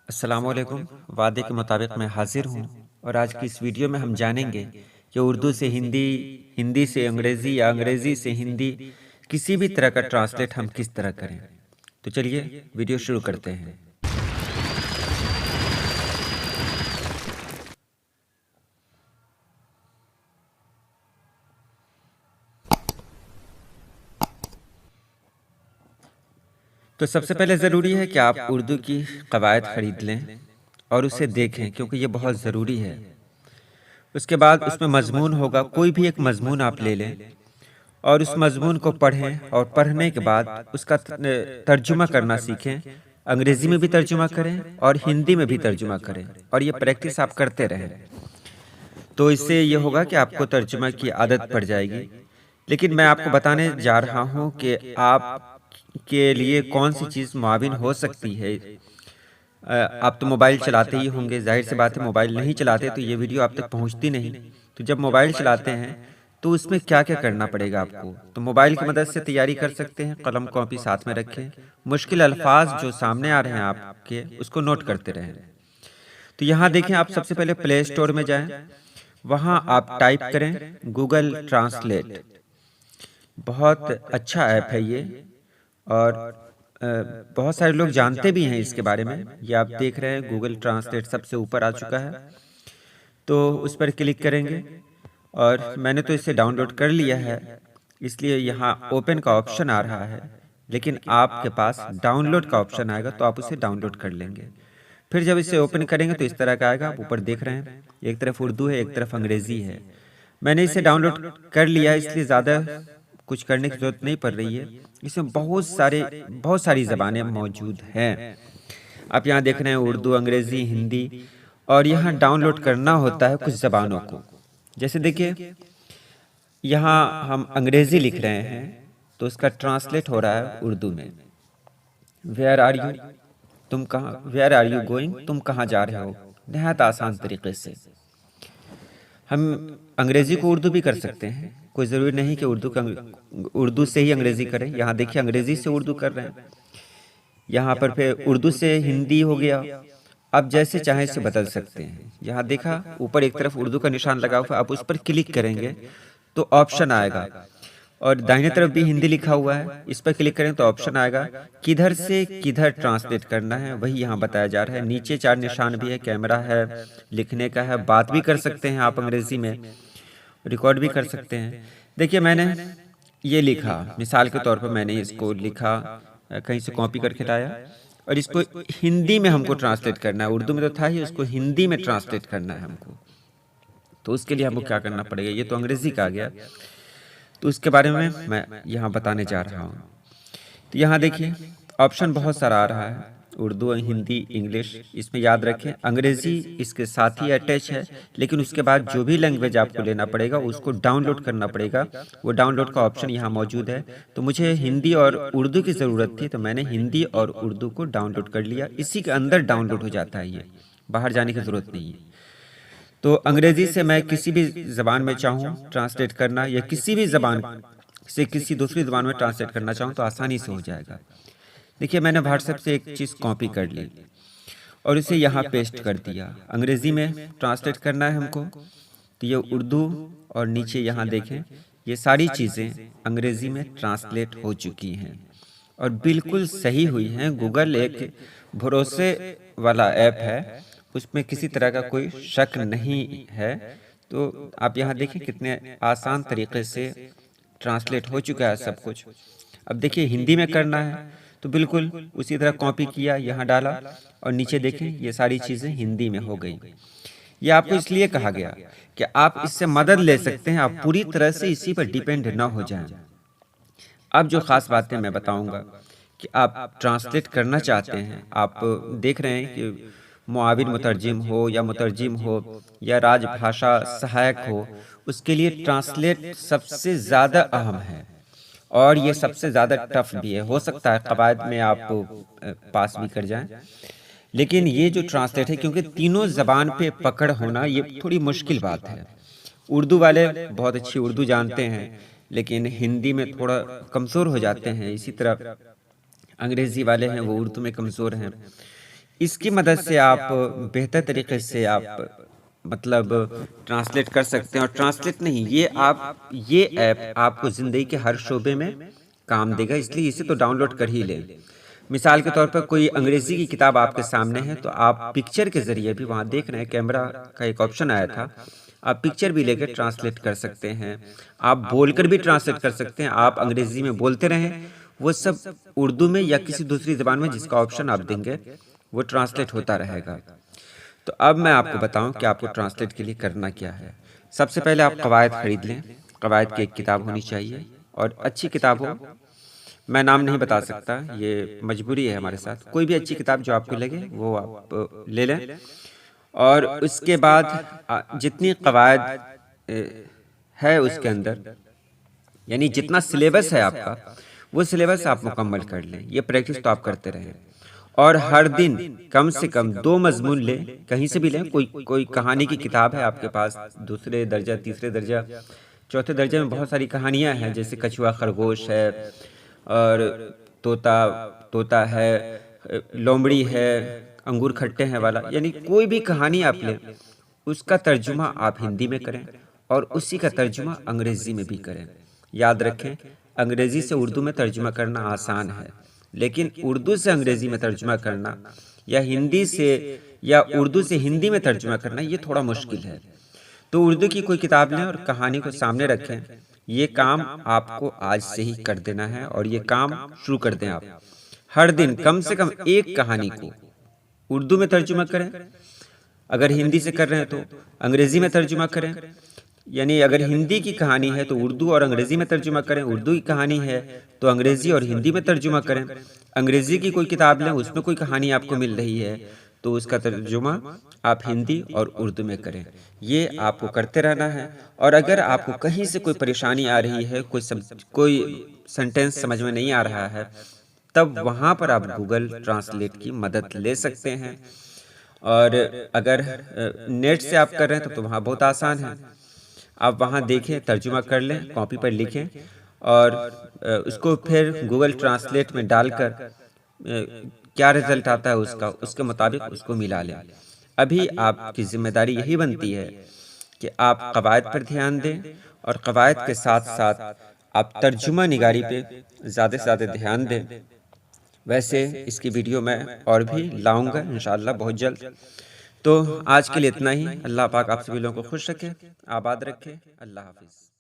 अस्सलामुअलैकुम। वादे के मुताबिक मैं हाजिर हूँ और आज की इस वीडियो में हम जानेंगे कि उर्दू से हिंदी, हिंदी से अंग्रेज़ी या अंग्रेज़ी से हिंदी किसी भी तरह का ट्रांसलेट हम किस तरह करें। तो चलिए वीडियो शुरू करते हैं। तो सबसे पहले ज़रूरी है कि आप उर्दू की कवायद ख़रीद लें और उसे देखें, क्योंकि ये बहुत ज़रूरी है। उसके बाद उसमें मज़मून होगा, कोई भी एक मज़मून आप ले लें और उस मज़मून को पढ़ें और पढ़ने के बाद उसका तर्जुमा करना सीखें। अंग्रेज़ी में भी तर्जुमा करें और हिंदी में भी तर्जुमा करें और ये प्रैक्टिस आप करते रहें। तो इससे ये होगा कि आपको तर्जुमा की आदत पड़ जाएगी। लेकिन मैं आपको बताने जा रहा हूँ कि आप के लिए कौन सी चीज़ मुआविन हो सकती है। आप तो मोबाइल चलाते ही होंगे, ज़ाहिर सी बात है मोबाइल नहीं चलाते तो ये वीडियो आप तक पहुँचती नहीं। तो जब मोबाइल चलाते हैं तो उसमें क्या-क्या करना पड़ेगा आपको? तो मोबाइल की मदद से तैयारी कर सकते हैं, कलम कॉपी साथ में रखें। मुश्किल अल्फाज जो सामने आ रहे हैं आपके, उसको नोट करते रहें। तो यहाँ देखें, आप सबसे पहले प्ले स्टोर में जाएँ, वहाँ आप टाइप करें गूगल ट्रांसलेट। बहुत अच्छा ऐप है ये और बहुत सारे लोग जानते भी हैं इसके बारे में। ये आप देख रहे हैं गूगल ट्रांसलेट सबसे ऊपर आ चुका है, तो उस पर क्लिक करेंगे और मैंने तो इसे डाउनलोड कर लिया है, इसलिए यहाँ ओपन का ऑप्शन आ रहा है। लेकिन आपके पास डाउनलोड का ऑप्शन आएगा तो आप उसे डाउनलोड कर लेंगे। फिर जब इसे ओपन करेंगे तो इस तरह का आएगा। आप ऊपर देख रहे हैं, एक तरफ उर्दू है, एक तरफ अंग्रेज़ी है। मैंने इसे डाउनलोड कर लिया है, इसलिए ज़्यादा कुछ करने की ज़रूरत नहीं पड़ रही है। इसमें बहुत सारी ज़बानें मौजूद हैं। आप यहाँ देख रहे हैं उर्दू, अंग्रेज़ी, हिंदी, और यहाँ डाउनलोड करना होता है कुछ ज़बानों को। जैसे देखिए, यहाँ हम अंग्रेज़ी लिख रहे हैं तो उसका ट्रांसलेट हो रहा है उर्दू में। वेयर आर यू, तुम कहाँ, वेयर आर यू गोइंग, तुम कहाँ जा रहे हो। नहायत आसान तरीके से हम अंग्रेज़ी को उर्दू भी कर सकते हैं। कोई ज़रूरी नहीं कि उर्दू से ही अंग्रेज़ी करें। यहाँ देखिए, अंग्रेज़ी से उर्दू कर रहे हैं, यहाँ पर फिर उर्दू से हिंदी हो गया। आप जैसे चाहें इसे बदल सकते हैं। यहाँ देखा, ऊपर एक तरफ उर्दू का निशान लगा हुआ है, आप उस पर क्लिक करेंगे तो ऑप्शन आएगा, और दाहिने तरफ भी हिंदी लिखा हुआ है, इस पर क्लिक करें तो ऑप्शन आएगा किधर से किधर ट्रांसलेट करना है, वही यहाँ बताया जा रहा है। नीचे 4 निशान भी है, कैमरा है, लिखने का है, बात भी कर सकते हैं आप अंग्रेज़ी में, रिकॉर्ड भी कर सकते हैं। देखिए, मैंने ये लिखा, मिसाल के तौर पर मैंने इसको लिखा, कहीं से कॉपी करके लाया और इसको हिंदी में हमको ट्रांसलेट करना है। उर्दू में तो था ही, उसको हिंदी में ट्रांसलेट करना है हमको। तो उसके लिए हमको क्या करना पड़ेगा, ये तो अंग्रेज़ी का आ गया, तो उसके बारे में मैं यहाँ बताने जा रहा हूँ। तो यहाँ देखिए, ऑप्शन बहुत सारा आ रहा है, उर्दू, हिंदी, इंग्लिश। इसमें याद रखें अंग्रेज़ी इसके साथ ही अटैच है, लेकिन उसके बाद जो भी लैंग्वेज आपको लेना पड़ेगा उसको डाउनलोड करना पड़ेगा। वो डाउनलोड का ऑप्शन यहाँ मौजूद है। तो मुझे हिंदी और उर्दू की ज़रूरत थी, तो मैंने हिंदी और उर्दू को डाउनलोड कर लिया। इसी के अंदर डाउनलोड हो जाता है, ये बाहर जाने की ज़रूरत नहीं है। तो अंग्रेज़ी से मैं किसी भी ज़बान में चाहूँ ट्रांसलेट करना, या किसी भी ज़बान से किसी दूसरी ज़बान में ट्रांसलेट करना चाहूँ तो आसानी से हो जाएगा। देखिए, मैंने व्हाट्सएप से एक चीज़ कॉपी कर ली और इसे यहाँ पेस्ट कर दिया। अंग्रेज़ी में ट्रांसलेट करना है हमको, तो ये उर्दू, और नीचे यहाँ देखें, ये सारी चीज़ें अंग्रेज़ी में ट्रांसलेट हो चुकी हैं और बिल्कुल सही हुई हैं। गूगल एक भरोसे वाला ऐप है, उसमें किसी तरह का कोई शक नहीं है। तो आप यहाँ देखें कितने आसान तरीके से ट्रांसलेट हो चुका है सब कुछ। अब देखिए, हिंदी में करना है तो बिल्कुल उसी तरह कॉपी किया, यहाँ डाला, और नीचे देखें ये सारी चीज़ें हिंदी में हो गई। ये आपको इसलिए कहा गया कि आप इससे मदद ले सकते हैं, आप पूरी तरह से इसी पर डिपेंड ना हो जाएं। अब जो ख़ास बातें मैं बताऊंगा कि आप ट्रांसलेट करना चाहते हैं, आप देख रहे हैं कि मुआविन मुतरजिम हो या मुतरजिम हो या राजभाषा सहायक हो, उसके लिए ट्रांसलेट सबसे ज़्यादा अहम है और ये सबसे ज़्यादा टफ भी है। हो सकता है कवायद में आप पास भी कर जाएं, लेकिन ये जो ट्रांसलेट है, क्योंकि तीनों ज़बान पे पकड़ होना ये थोड़ी मुश्किल बात है। उर्दू वाले बहुत अच्छी उर्दू जानते हैं, लेकिन हिंदी में थोड़ा कमज़ोर हो जाते हैं। इसी तरह अंग्रेज़ी वाले हैं, वो उर्दू में कमज़ोर हैं। इसकी मदद से आप बेहतर तरीके से आप मतलब ट्रांसलेट कर सकते हैं। और ट्रांसलेट नहीं, ये ऐप आपको ज़िंदगी के हर शोबे में काम देगा, इसलिए इसे तो डाउनलोड कर ही लें। मिसाल के तौर पर कोई अंग्रेज़ी की किताब आपके सामने है, तो आप पिक्चर के ज़रिए भी वहाँ देख रहे हैं, कैमरा का एक ऑप्शन आया था, आप पिक्चर भी लेकर ट्रांसलेट कर सकते हैं। आप बोलकर भी ट्रांसलेट कर सकते हैं। आप अंग्रेज़ी में बोलते रहें, वो सब उर्दू में या किसी दूसरी ज़बान में जिसका ऑप्शन आप देंगे, वो ट्रांसलेट होता रहेगा। तो अब मैं आपको बताऊं कि आपको ट्रांसलेट के लिए करना क्या है। सबसे पहले आप कवायद खरीद लें। कवायद की एक किताब होनी चाहिए और अच्छी किताब हो। मैं नाम नहीं बता सकता, ये मजबूरी है हमारे साथ। कोई भी अच्छी किताब जो आपको लगे वो आप ले लें। और उसके बाद जितनी कवायद है उसके अंदर, यानी जितना सिलेबस है आपका, वो सिलेबस आप मुकम्मल कर लें। ये प्रैक्टिस तो आप करते रहें। और हर दिन कम से कम 2 मज़मून लें, कहीं से भी लें। कोई कहानी की किताब है आपके पास, दूसरे दर्जा, तीसरे दर्जा, चौथे दर्जे में बहुत सारी कहानियाँ हैं, जैसे कछुआ खरगोश है और तोता तोता है, लोमड़ी है, अंगूर खट्टे हैं वाला, यानी कोई भी कहानी आप लें, उसका तर्जुमा आप हिंदी में करें और उसी का तर्जुमा अंग्रेज़ी में भी करें। याद रखें, अंग्रेज़ी से उर्दू में तर्जुमा करना आसान है, लेकिन उर्दू से अंग्रेज़ी में तर्जुमा करना या हिंदी से या उर्दू से हिंदी में तर्जुमा करना, ये थोड़ा मुश्किल है। तो उर्दू की कोई किताब लें और कहानी को सामने रखें। ये काम आपको आज से ही कर देना है और ये काम शुरू कर दें आप। हर दिन कम से कम एक कहानी को उर्दू में तर्जुमा करें। अगर हिंदी से कर रहे हैं तो अंग्रेज़ी में तर्जुमा करें। यानी अगर हिंदी की कहानी है तो उर्दू और अंग्रेज़ी में तर्जुमा करें, उर्दू की कहानी है तो अंग्रेज़ी और हिंदी में तर्जुमा करें। अंग्रेज़ी की कोई किताब लें, उसमें कोई कहानी आपको मिल रही है तो उसका तर्जुमा आप हिंदी और उर्दू में करें। ये आपको करते रहना है। और अगर आपको कहीं से कोई परेशानी आ रही है, कोई सेंटेंस समझ में नहीं आ रहा है, तब वहाँ पर आप गूगल ट्रांसलेट की मदद ले सकते हैं। और अगर नेट से आप कर रहे हैं तो वहाँ बहुत आसान है। आप वहाँ देखें, तर्जुमा कर लें, कॉपी पर लिखें और उसको फिर गूगल ट्रांसलेट में डालकर क्या रिजल्ट आता है उसके मुताबिक उसको मिला लें। अभी आपकी जिम्मेदारी यही बनती है कि आप कवायद पर ध्यान दें और कवायद के साथ साथ आप तर्जुमा निगारी पे ज़्यादा से ज़्यादा ध्यान दें। वैसे इसकी वीडियो मैं और भी लाऊंगा इंशाअल्लाह बहुत जल्द। तो आज के लिए इतना ही। अल्लाह पाक आप सभी लोगों को खुश रखे, आबाद रखे। अल्लाह हाफिज़।